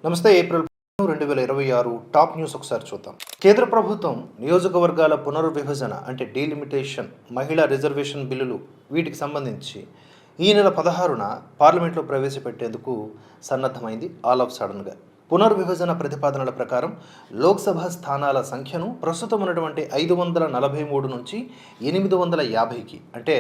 నమస్తే. April 2026 top news ఒకసారి చూద్దాం. కేంద్ర ప్రభుత్వం నియోజకవర్గాల పునర్విభజన అంటే డీలిమిటేషన్, మహిళా రిజర్వేషన్ బిల్లులు వీటికి సంబంధించి ఈ నెల 16న పార్లమెంట్లో ప్రవేశపెట్టేందుకు సన్నద్ధమైంది. ఆల్ ఆఫ్ సడన్గా పునర్విభజన ప్రతిపాదనల ప్రకారం లోక్సభ స్థానాల సంఖ్యను ప్రస్తుతం ఉన్నటువంటి 543 నుంచి 850కి, అంటే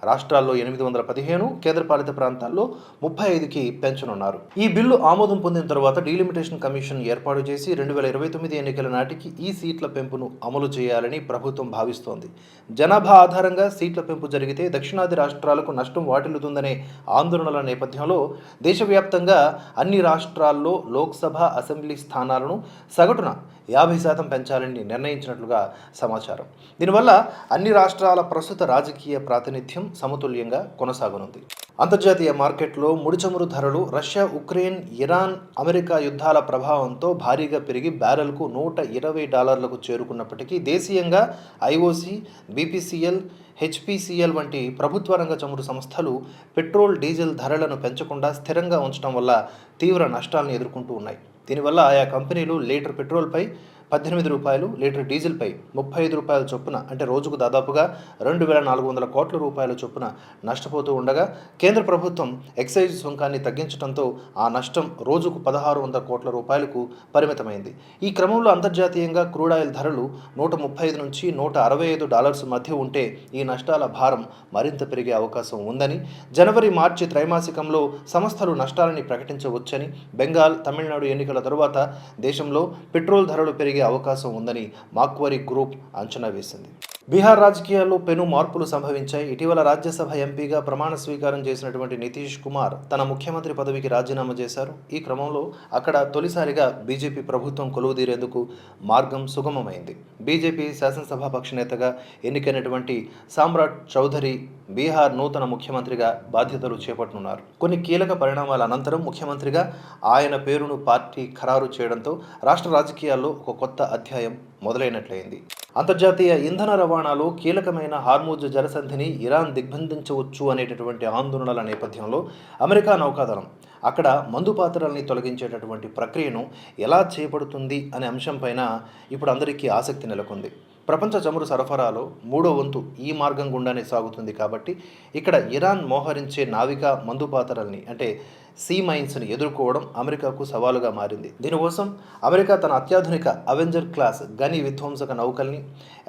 రాష్ట్రాల్లో 815, కేంద్రపాలిత ప్రాంతాల్లో 35కి పెంచనున్నారు. ఈ బిల్లు ఆమోదం పొందిన తర్వాత డీలిమిటేషన్ కమిషన్ ఏర్పాటు చేసి 2029 ఎన్నికల నాటికి ఈ సీట్ల పెంపును అమలు చేయాలని ప్రభుత్వం భావిస్తోంది. జనాభా ఆధారంగా సీట్ల పెంపు జరిగితే దక్షిణాది రాష్ట్రాలకు నష్టం వాటిల్లుతుందనే ఆందోళనల నేపథ్యంలో దేశవ్యాప్తంగా అన్ని రాష్ట్రాల్లో లోక్సభ అసెంబ్లీ స్థానాలను సగటున 50% పెంచాలని నిర్ణయించినట్లుగా సమాచారం. దీనివల్ల అన్ని రాష్ట్రాల ప్రస్తుత రాజకీయ ప్రాతినిధ్యం సమతుల్యంగా కొనసాగనుంది. అంతర్జాతీయ మార్కెట్లో ముడిచమురు ధరలు రష్యా, ఉక్రెయిన్, ఇరాన్, అమెరికా యుద్ధాల ప్రభావంతో భారీగా పెరిగి బ్యారెల్కు $120లకు చేరుకున్నప్పటికీ దేశీయంగా ఐఓసీ, బీపీసీఎల్, హెచ్పీసీఎల్ వంటి ప్రభుత్వ రంగ చమురు సంస్థలు పెట్రోల్, డీజిల్ ధరలను పెంచకుండా స్థిరంగా ఉంచడం వల్ల తీవ్ర నష్టాలను ఎదుర్కొంటూ ఉన్నాయి. దీనివల్ల ఆయా కంపెనీలు లీటర్ పెట్రోల్పై ₹18, లీటర్ డీజిల్పై ₹35 చొప్పున, అంటే రోజుకు దాదాపుగా 2,400 కోట్ల రూపాయల చొప్పున నష్టపోతూ ఉండగా కేంద్ర ప్రభుత్వం ఎక్సైజ్ సుంకాన్ని తగ్గించడంతో ఆ నష్టం రోజుకు 1,600 కోట్ల రూపాయలకు పరిమితమైంది. ఈ క్రమంలో అంతర్జాతీయంగా క్రూడాయిల్ ధరలు $135 నుంచి $165 మధ్య ఉంటే ఈ నష్టాల భారం మరింత పెరిగే అవకాశం ఉందని, జనవరి, మార్చి త్రైమాసికంలో సంస్థలు నష్టాలని ప్రకటించవచ్చని, బెంగాల్, తమిళనాడు ఎన్నికల తరువాత దేశంలో పెట్రోల్ ధరలు పెరిగే అవకాశం ఉందని మాక్వరీ గ్రూప్ అంచనా వేసింది. బీహార్ రాజకీయాల్లో పెను మార్పులు సంభవించాయి. ఇటీవల రాజ్యసభ ఎంపీగా ప్రమాణ స్వీకారం చేసినటువంటి నితీష్ కుమార్ తన ముఖ్యమంత్రి పదవికి రాజీనామా చేశారు. ఈ క్రమంలో అక్కడ తొలిసారిగా బీజేపీ ప్రభుత్వం కొలువుదీరేందుకు మార్గం సుగమమైంది. బీజేపీ శాసనసభాపక్ష నేతగా ఎన్నికైనటువంటి సామ్రాట్ చౌధరి బీహార్ నూతన ముఖ్యమంత్రిగా బాధ్యతలు చేపట్టనున్నారు. కొన్ని కీలక పరిణామాల అనంతరం ముఖ్యమంత్రిగా ఆయన పేరును పార్టీ ఖరారు చేయడంతో రాష్ట్ర రాజకీయాల్లో ఒక కొత్త అధ్యాయం మొదలైనట్లయింది. అంతర్జాతీయ ఇంధన రవాణాలో కీలకమైన హార్మూజ్ జలసంధిని ఇరాన్ దిగ్బంధించవచ్చు అనేటటువంటి ఆందోళనల నేపథ్యంలో అమెరికా నౌకాదళం అక్కడ మందుపాత్రల్ని తొలగించేటటువంటి ప్రక్రియను ఎలా చేపడుతుంది అనే అంశంపైన ఇప్పుడు అందరికీ ఆసక్తి నెలకొంది. ప్రపంచ చమురు సరఫరాలో 3వ వంతు ఈ మార్గం గుండానే సాగుతుంది కాబట్టి ఇక్కడ ఇరాన్ మోహరించే నావికా మందుపాత్రల్ని, అంటే సీ మైన్స్ని ఎదుర్కోవడం అమెరికాకు సవాలుగా మారింది. దీనికోసం అమెరికా తన అత్యాధునిక అవెంజర్ క్లాస్ గని విధ్వంసక నౌకల్ని,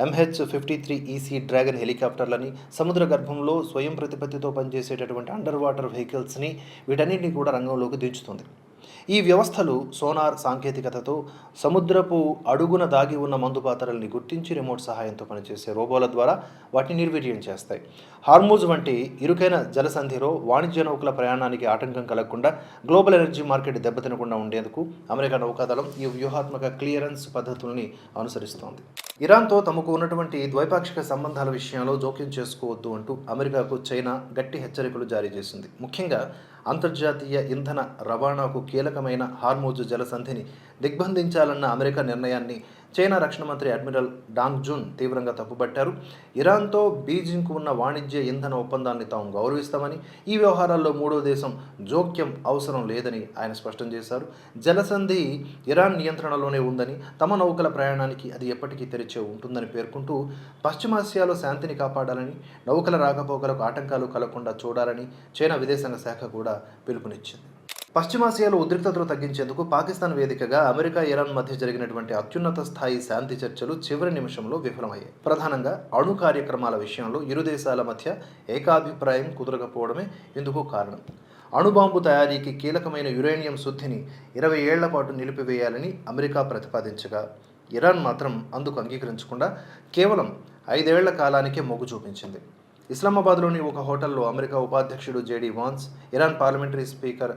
MH-53EC డ్రాగన్ హెలికాప్టర్లని, సముద్ర గర్భంలో స్వయం ప్రతిపత్తితో పనిచేసేటటువంటి అండర్ వాటర్ వెహికల్స్ని, వీటన్నింటినీ కూడా రంగంలోకి దించుతుంది. ఈ వ్యవస్థలు సోనార్ సాంకేతికతతో సముద్రపు అడుగున దాగి ఉన్న మందుపాత్రల్ని గుర్తించి రిమోట్ సహాయంతో పనిచేసే రోబోల ద్వారా వాటిని నిర్వీర్యం చేస్తాయి. హార్మూజ్ వంటి ఇరుకైన జలసంధిలో వాణిజ్య నౌకల ప్రయాణానికి ఆటంకం కలగకుండా, గ్లోబల్ ఎనర్జీ మార్కెట్ దెబ్బతినకుండా ఉండేందుకు అమెరికా నౌకాదళం ఈ వ్యూహాత్మక క్లియరెన్స్ పద్ధతుల్ని అనుసరిస్తోంది. ఇరాన్తో తమకు ఉన్నటువంటి ద్వైపాక్షిక సంబంధాల విషయంలో జోక్యం చేసుకోవద్దు అంటూ అమెరికాకు చైనా గట్టి హెచ్చరికలు జారీ చేసింది. ముఖ్యంగా అంతర్జాతీయ ఇంధన రవాణాకు కీలకమైన హార్మూజ్ జలసంధిని దిగ్బంధించాలన్న అమెరికా నిర్ణయాన్ని చైనా రక్షణ మంత్రి అడ్మిరల్ డాంగ్ జున్ తీవ్రంగా తప్పుపట్టారు. ఇరాన్తో బీజింగ్కు ఉన్న వాణిజ్య ఇంధన ఒప్పందాన్ని తాము గౌరవిస్తామని, ఈ వ్యవహారాల్లో మూడో దేశం జోక్యం అవసరం లేదని ఆయన స్పష్టం చేశారు. జలసంధి ఇరాన్ నియంత్రణలోనే ఉందని, తమ నౌకల ప్రయాణానికి అది ఎప్పటికీ తెరిచే ఉంటుందని పేర్కొంటూ పశ్చిమాసియాలో శాంతిని కాపాడాలని, నౌకల రాకపోకలకు ఆటంకాలు కలగకుండా చూడాలని చైనా విదేశాంగ శాఖ కూడా పిలుపునిచ్చింది. పశ్చిమాసియాలో ఉద్రిక్తతలు తగ్గించేందుకు పాకిస్తాన్ వేదికగా అమెరికా, ఇరాన్ మధ్య జరిగినటువంటి అత్యున్నత స్థాయి శాంతి చర్చలు చివరి నిమిషంలో విఫలమయ్యాయి. ప్రధానంగా అణు కార్యక్రమాల విషయంలో ఇరు దేశాల మధ్య ఏకాభిప్రాయం కుదరకపోవడమే ఇందుకు కారణం. అణుబాంబు తయారీకి కీలకమైన యురేనియం శుద్ధిని 20 ఏళ్ల పాటు నిలిపివేయాలని అమెరికా ప్రతిపాదించగా, ఇరాన్ మాత్రం అందుకు అంగీకరించకుండా కేవలం 5 ఏళ్ల కాలానికే మొగ్గు చూపించింది. ఇస్లామాబాద్లోని ఒక హోటల్లో అమెరికా ఉపాధ్యక్షుడు JD Vance, Iran parliamentary speaker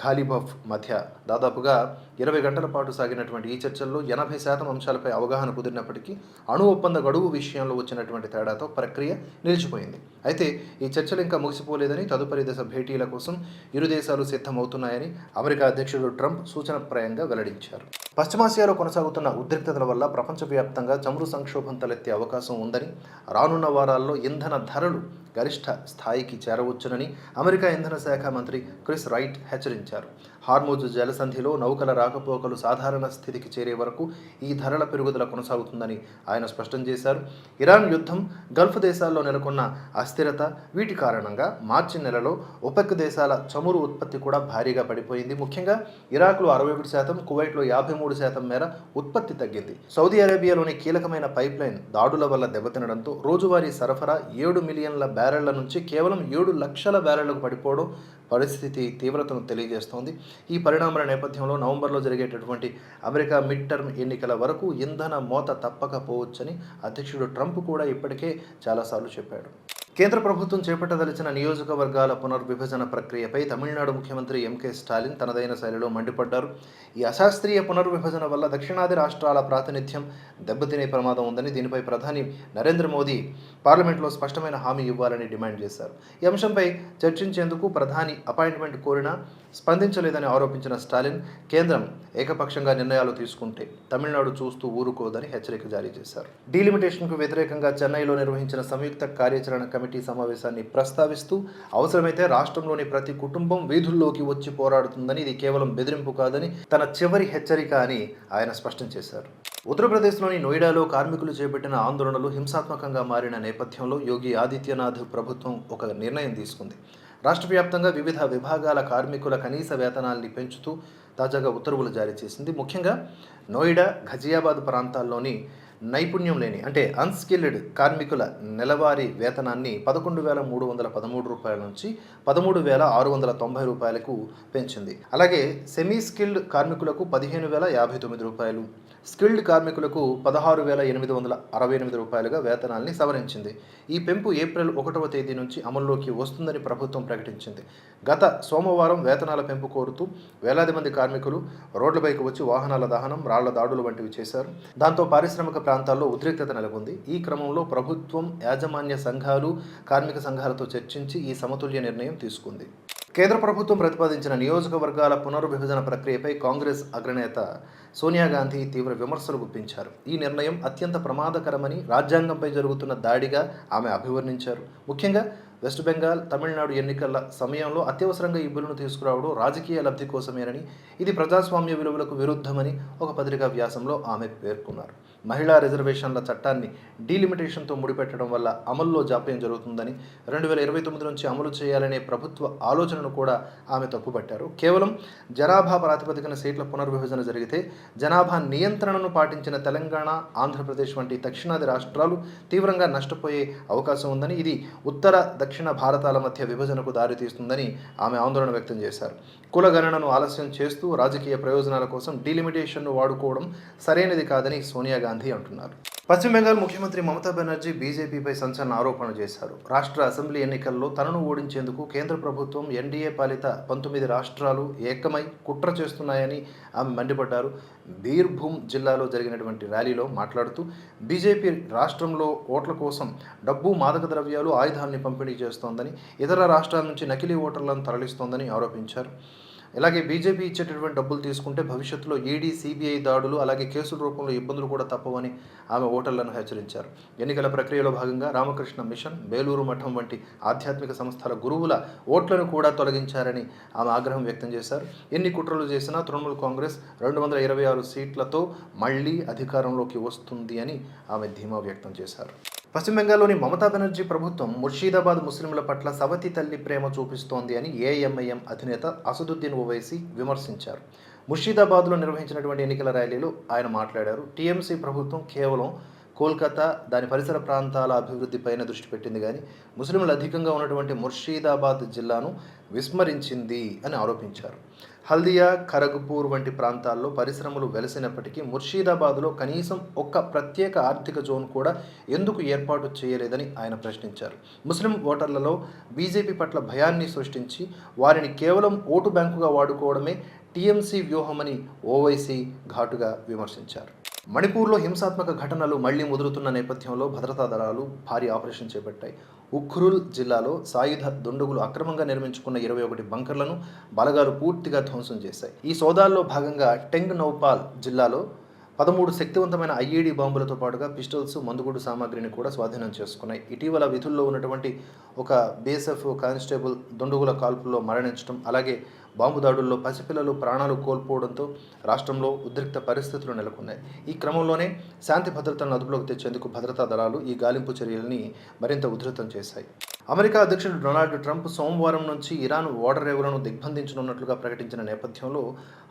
Ghalibaf మధ్య దాదాపుగా 20 గంటల పాటు సాగినటువంటి ఈ చర్చల్లో 80% అంశాలపై అవగాహన కుదిరినప్పటికీ అణు ఒప్పంద గడువు విషయంలో వచ్చినటువంటి తేడాతో ప్రక్రియ నిలిచిపోయింది. అయితే ఈ చర్చలు ఇంకా ముగిసిపోలేదని, తదుపరి దశ భేటీల కోసం ఇరు దేశాలు సిద్ధమవుతున్నాయని అమెరికా అధ్యక్షుడు ట్రంప్ సూచనప్రాయంగా వెల్లడించారు. పశ్చిమాసియాలో కొనసాగుతున్న ఉద్రిక్తతల వల్ల ప్రపంచవ్యాప్తంగా చమురు సంక్షోభం తలెత్తే అవకాశం ఉందని, రానున్న వారాల్లో ఇంధన ధరలు గరిష్ట స్థాయికి చేరవచ్చునని అమెరికా ఇంధన శాఖ మంత్రి క్రిస్ రైట్ హెచ్చరించారు. హార్మోజ్ జలసంధిలో నౌకల రాకపోకలు సాధారణ స్థితికి చేరే వరకు ఈ ధరల పెరుగుదల కొనసాగుతుందని ఆయన స్పష్టం చేశారు. ఇరాన్ యుద్ధం, గల్ఫ్ దేశాల్లో నెలకొన్న అస్థిరత, వీటి కారణంగా మార్చి నెలలో ఒపెక్ దేశాల చమురు ఉత్పత్తి కూడా భారీగా పడిపోయింది. ముఖ్యంగా ఇరాక్లో 61%, కువైట్లో 53% మేర ఉత్పత్తి తగ్గింది. సౌదీ అరేబియాలోని కీలకమైన పైప్ లైన్ దాడుల వల్ల దెబ్బతినడంతో రోజువారీ సరఫరా 7 మిలియన్ల బ్యారెళ్ల నుంచి కేవలం 7 లక్షల బ్యారెళ్లకు పడిపోవడం పరిస్థితి తీవ్రతను తెలియజేస్తోంది. ఈ పరిణామాల నేపథ్యంలో నవంబర్లో జరిగేటటువంటి అమెరికా మిడ్ టర్మ్ ఎన్నికల వరకు ఇంధన మోత తప్పకపోవచ్చని అధ్యక్షుడు ట్రంప్ కూడా ఇప్పటికే చాలాసార్లు చెప్పాడు. కేంద్ర ప్రభుత్వం చేపట్టదలిచిన నియోజకవర్గాల పునర్విభజన ప్రక్రియపై తమిళనాడు ముఖ్యమంత్రి ఎంకే స్టాలిన్ తనదైన శైలిలో మండిపడ్డారు. ఈ అశాస్త్రీయ పునర్విభజన వల్ల దక్షిణాది రాష్ట్రాల ప్రాతినిధ్యం దెబ్బతినే ప్రమాదం ఉందని, దీనిపై ప్రధాని నరేంద్ర మోదీ పార్లమెంట్లో స్పష్టమైన హామీ ఇవ్వాలని డిమాండ్ చేశారు. ఈ అంశంపై చర్చించేందుకు ప్రధాని అపాయింట్మెంట్ కోరినా స్పందించలేదని ఆరోపించిన స్టాలిన్, కేంద్రం ఏకపక్షంగా నిర్ణయాలు తీసుకుంటే తమిళనాడు చూస్తూ ఊరుకోదని హెచ్చరిక జారీ చేశారు. డీలిమిటేషన్కు వ్యతిరేకంగా చెన్నైలో నిర్వహించిన సంయుక్త కార్యాచరణ కమిటీ సమావేశాన్ని ప్రస్తావిస్తూ, అవసరమైతే రాష్ట్రంలోని ప్రతి కుటుంబం వీధుల్లోకి వచ్చి పోరాడుతుందని, ఇది కేవలం బెదిరింపు కాదని తన చివరి హెచ్చరిక అని ఆయన స్పష్టం చేశారు. ఉత్తరప్రదేశ్లోని నోయిడాలో కార్మికులు చేపట్టిన ఆందోళనలు హింసాత్మకంగా మారిన నేపథ్యంలో యోగి ఆదిత్యనాథ్ ప్రభుత్వం ఒక నిర్ణయం తీసుకుంది. రాష్ట్ర వ్యాప్తంగా వివిధ విభాగాల కార్మికుల కనీస వేతనాల్ని పెంచుతూ తాజాగా ఉత్తర్వులు జారీ చేసింది. ముఖ్యంగా నోయిడా, ఘజియాబాద్ ప్రాంతాల్లోని నైపుణ్యం లేని అంటే అన్స్కిల్డ్ కార్మికుల నెలవారీ వేతనాన్ని 11,313 రూపాయల నుంచి 13,690 రూపాయలకు పెంచింది. అలాగే సెమీ స్కిల్డ్ కార్మికులకు 15,059 రూపాయలు, స్కిల్డ్ కార్మికులకు 16,868 రూపాయలుగా వేతనాల్ని సవరించింది. ఈ పెంపు ఏప్రిల్ 1వ తేదీ నుంచి అమల్లోకి వస్తుందని ప్రభుత్వం ప్రకటించింది. గత సోమవారం వేతనాల పెంపు కోరుతూ వేలాది మంది కార్మికులు రోడ్లపైకి వచ్చి వాహనాల దహనం, రాళ్ల దాడులు వంటివి చేశారు. దాంతో పారిశ్రామిక ప్రాంతాల్లో ఉద్రిక్తత నెలకొంది. ఈ క్రమంలో ప్రభుత్వం యాజమాన్య సంఘాలు, కార్మిక సంఘాలతో చర్చించి ఈ సమతుల్య నిర్ణయం తీసుకుంది. కేంద్ర ప్రభుత్వం ప్రతిపాదించిన నియోజకవర్గాల పునర్విభజన ప్రక్రియపై కాంగ్రెస్ అగ్రనేత సోనియా గాంధీ తీవ్ర విమర్శలు గుప్పించారు. ఈ నిర్ణయం అత్యంత ప్రమాదకరమని, రాజ్యాంగంపై జరుగుతున్న దాడిగా ఆమె అభివర్ణించారు. ముఖ్యంగా వెస్ట్ బెంగాల్, తమిళనాడు ఎన్నికల సమయంలో అత్యవసరంగా ఈ బిల్లును తీసుకురావడం రాజకీయ లబ్ధి కోసమేనని, ఇది ప్రజాస్వామ్య విలువలకు విరుద్ధమని ఒక పత్రికా వ్యాసంలో ఆమె పేర్కొన్నారు. మహిళా రిజర్వేషన్ల చట్టాన్ని డీలిమిటేషన్తో ముడిపెట్టడం వల్ల అమల్లో జాప్యం జరుగుతుందని, 2029 నుంచి అమలు చేయాలనే ప్రభుత్వ ఆలోచనను కూడా ఆమె తప్పుపట్టారు. కేవలం జనాభా ప్రాతిపదికన సీట్ల పునర్విభజన జరిగితే జనాభా నియంత్రణను పాటించిన తెలంగాణ, ఆంధ్రప్రదేశ్ వంటి దక్షిణాది రాష్ట్రాలు తీవ్రంగా నష్టపోయే అవకాశం ఉందని, ఇది ఉత్తర, దక్షిణ భారతాల మధ్య విభజనకు దారితీస్తుందని ఆమె ఆందోళన వ్యక్తం చేశారు. కుల గణనను ఆలస్యం చేస్తూ రాజకీయ ప్రయోజనాల కోసం డీలిమిటేషన్ను వాడుకోవడం సరైనది కాదని సోనియా గాంధీ అంటున్నారు. పశ్చిమ బెంగాల్ ముఖ్యమంత్రి మమతా బెనర్జీ బీజేపీపై సంచలన ఆరోపణలు చేశారు. రాష్ట్ర అసెంబ్లీ ఎన్నికల్లో తనను ఓడించేందుకు కేంద్ర ప్రభుత్వం, ఎన్డీఏ పాలిత 19 రాష్ట్రాలు ఏకమై కుట్ర చేస్తున్నాయని ఆమె మండిపడ్డారు. బీర్భూమ్ జిల్లాలో జరిగినటువంటి ర్యాలీలో మాట్లాడుతూ, బీజేపీ రాష్ట్రంలో ఓట్ల కోసం డబ్బు, మాదక ద్రవ్యాలు, ఆయుధాలని పంపిణీ చేస్తోందని, ఇతర రాష్ట్రాల నుంచి నకిలీ ఓటర్లను తరలిస్తోందని ఆరోపించారు. ఇలాగే బీజేపీ ఇచ్చేటటువంటి డబ్బులు తీసుకుంటే భవిష్యత్తులో ఈడీ, సిబిఐ దాడులు, అలాగే కేసుల రూపంలో ఇబ్బందులు కూడా తప్పవని ఆమె ఓటర్లను హెచ్చరించారు. ఎన్నికల ప్రక్రియలో భాగంగా రామకృష్ణ మిషన్, బేలూరు మఠం వంటి ఆధ్యాత్మిక సంస్థల గురువుల ఓట్లను కూడా తొలగించారని ఆమె ఆగ్రహం వ్యక్తం చేశారు. ఎన్ని కుట్రలు చేసినా తృణమూల్ కాంగ్రెస్ 226 సీట్లతో మళ్లీ అధికారంలోకి వస్తుంది అని ఆమె ధీమా వ్యక్తం చేశారు. పశ్చిమ బెంగాల్లోని మమతా బెనర్జీ ప్రభుత్వం ముర్షిదాబాద్ ముస్లింల పట్ల సవతి తల్లి ప్రేమ చూపిస్తోంది అని ఏఎంఐఎం అధినేత అసదుద్దీన్ ఓవైసీ విమర్శించారు. ముర్షిదాబాద్లో నిర్వహించినటువంటి ఎన్నికల ర్యాలీలో ఆయన మాట్లాడారు. టీఎంసీ ప్రభుత్వం కేవలం కోల్కతా, దాని పరిసర ప్రాంతాల అభివృద్ధిపైన దృష్టి పెట్టింది కానీ ముస్లింలు అధికంగా ఉన్నటువంటి ముర్షిదాబాద్ జిల్లాను విస్మరించింది అని ఆరోపించారు. హల్దియా, ఖరగ్పూర్ వంటి ప్రాంతాల్లో పరిశ్రమలు వెలసినప్పటికీ ముర్షిదాబాద్లో కనీసం ఒక్క ప్రత్యేక ఆర్థిక జోన్ కూడా ఎందుకు ఏర్పాటు చేయలేదని ఆయన ప్రశ్నించారు. ముస్లిం ఓటర్లలో బీజేపీ పట్ల భయాన్ని సృష్టించి వారిని కేవలం ఓటు బ్యాంకుగా వాడుకోవడమే టీఎంసీ వ్యూహమని ఓవైసీ ఘాటుగా విమర్శించారు. మణిపూర్లో హింసాత్మక ఘటనలు మళ్లీ ముదురుతున్న నేపథ్యంలో భద్రతా దళాలు భారీ ఆపరేషన్ చేపట్టాయి. ఉఖ్రుల్ జిల్లాలో సాయుధ దుండగులు అక్రమంగా నిర్మించుకున్న 21 బంకర్లను బలగాలు పూర్తిగా ధ్వంసం చేశాయి. ఈ సోదాల్లో భాగంగా టెంగ్ నౌపాల్ జిల్లాలో 13 శక్తివంతమైన ఐఈడీ బాంబులతో పాటుగా పిస్టల్స్, మందుగుడు సామాగ్రిని కూడా స్వాధీనం చేసుకున్నాయి. ఇటీవల విధుల్లో ఉన్నటువంటి ఒక బీఎస్ఎఫ్ కానిస్టేబుల్ దుండగుల కాల్పుల్లో మరణించడం, అలాగే బాంబు దాడుల్లో పసిపిల్లలు ప్రాణాలు కోల్పోవడంతో రాష్ట్రంలో ఉద్రిక్త పరిస్థితులు నెలకొన్నాయి. ఈ క్రమంలోనే శాంతి భద్రతలను అదుపులోకి తెచ్చేందుకు భద్రతా దళాలు ఈ గాలింపు చర్యల్ని మరింత ఉధృతం చేశాయి. అమెరికా అధ్యక్షుడు డొనాల్డ్ ట్రంప్ సోమవారం నుంచి ఇరాన్ ఓడరేవులను దిగ్బంధించనున్నట్లుగా ప్రకటించిన నేపథ్యంలో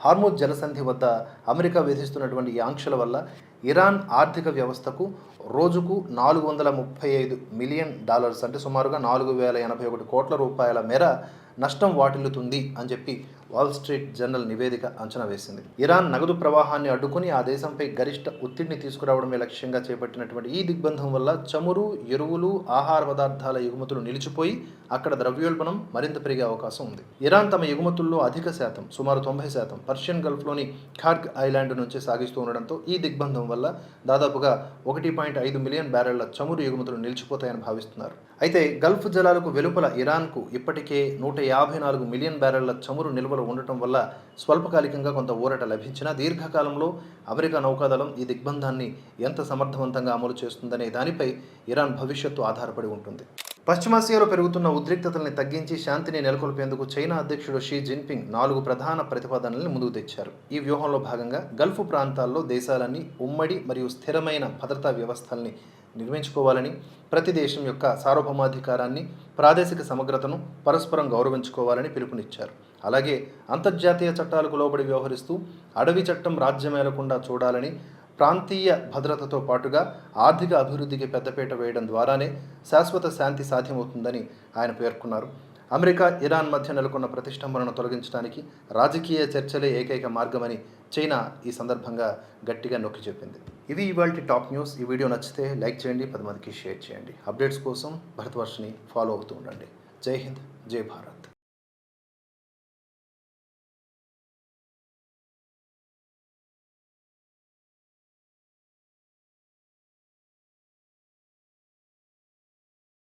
హార్మూజ్ జలసంధి వద్ద అమెరికా విధిస్తున్నటువంటి ఈ ఆంక్షల వల్ల ఇరాన్ ఆర్థిక వ్యవస్థకు రోజుకు $435 మిలియన్ అంటే సుమారుగా 4081 కోట్ల రూపాయల మేర నష్టం వాటిల్లుతుంది అని చెప్పి వాల్ స్ట్రీట్ జర్నల్ నివేదిక అంచనా వేసింది. ఇరాన్ నగదు ప్రవాహాన్ని అడ్డుకుని ఆ దేశంపై గరిష్ట ఒత్తిడిని తీసుకురావడమే లక్ష్యంగా చేపట్టినటువంటి ఈ దిగ్బంధం వల్ల చమురు, ఎరువులు, ఆహార పదార్థాల ఎగుమతులు నిలిచిపోయి అక్కడ ద్రవ్యోల్బణం మరింత పెరిగే అవకాశం ఉంది. ఇరాన్ తమ ఎగుమతుల్లో అధిక శాతం, సుమారు 90% పర్షియన్ గల్ఫ్లోని ఖార్గ్ ఐలాండ్ నుంచి సాగిస్తూ ఉండడంతో ఈ దిగ్బంధం వల్ల దాదాపుగా 1.5 మిలియన్ బ్యారెళ్ల చమురు ఎగుమతులు నిలిచిపోతాయని భావిస్తున్నారు. అయితే గల్ఫ్ జలాలకు వెలుపల ఇరాన్కు ఇప్పటికే 154 మిలియన్ బ్యారెళ్ల చమురు నిల్వలు ఉండటం వల్ల స్వల్పకాలికంగా కొంత ఊరట లభించినా దీర్ఘకాలంలో అమెరికా నౌకాదళం ఈ దిగ్బంధాన్ని ఎంత సమర్థవంతంగా అమలు చేస్తుందనే దానిపై ఇరాన్ భవిష్యత్తు ఆధారపడి ఉంటుంది. పశ్చిమాసియాలో పెరుగుతున్న ఉద్రిక్తతల్ని తగ్గించి శాంతిని నెలకొల్పేందుకు చైనా అధ్యక్షుడు షీ జిన్పింగ్ 4 ప్రధాన ప్రతిపాదనల్ని ముందుకు తెచ్చారు. ఈ వ్యూహంలో భాగంగా గల్ఫ్ ప్రాంతాల్లో దేశాలన్నీ ఉమ్మడి మరియు స్థిరమైన భద్రతా వ్యవస్థల్ని నిర్మించుకోవాలని, ప్రతి దేశం యొక్క సార్వభౌమాధికారాన్ని, ప్రాదేశిక సమగ్రతను పరస్పరం గౌరవించుకోవాలని పిలుపునిచ్చారు. అలాగే అంతర్జాతీయ చట్టాలకు లోబడి వ్యవహరిస్తూ అడవి చట్టం రాజ్యమేలకుండా చూడాలని, ప్రాంతీయ భద్రతతో పాటుగా ఆర్థిక అభివృద్ధికి పెద్దపీట వేయడం ద్వారానే శాశ్వత శాంతి సాధ్యమవుతుందని ఆయన పేర్కొన్నారు. అమెరికా, ఇరాన్ మధ్య నెలకొన్న ప్రతిష్టంభనను తొలగించడానికి రాజకీయ చర్చలే ఏకైక మార్గమని చైనా ఈ సందర్భంగా గట్టిగా నొక్కి చెప్పింది. ఇవి ఇవాల్టి టాప్ న్యూస్. ఈ వీడియో నచ్చితే లైక్ చేయండి, 10 మందికి షేర్ చేయండి. అప్డేట్స్ కోసం భరతవర్షిని ఫాలో అవుతూ ఉండండి. జై హింద్, జై భారత్.